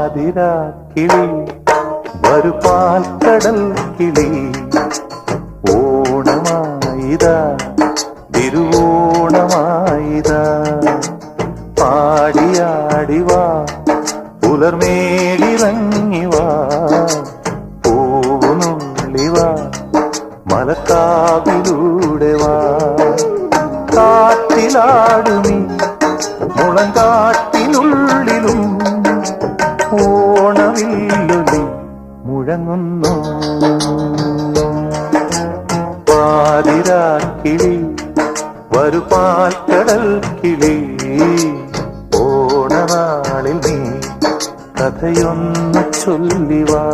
പാതിരാ കിളി വരു പാൽക്കടൽ കിളി ഓണമായിതാ തിരുവോണമായിതാ പാടിയാടിവാ പുലർമേലിറങ്ങിവാ പൂവുനുള്ളിവാ മലക്കാവിലൂടെ വാ കാറ്റിലാടുമീ മുളങ്കാട്ടിനുള്ളിലും ഓണവില്ലൊലി മുഴങ്ങുന്നു പാതിരാ കിളി വരു പാൽക്കടൽ കിളി ഓണനാളിൽ നീ കഥയൊന്നു ചൊല്ലിവാ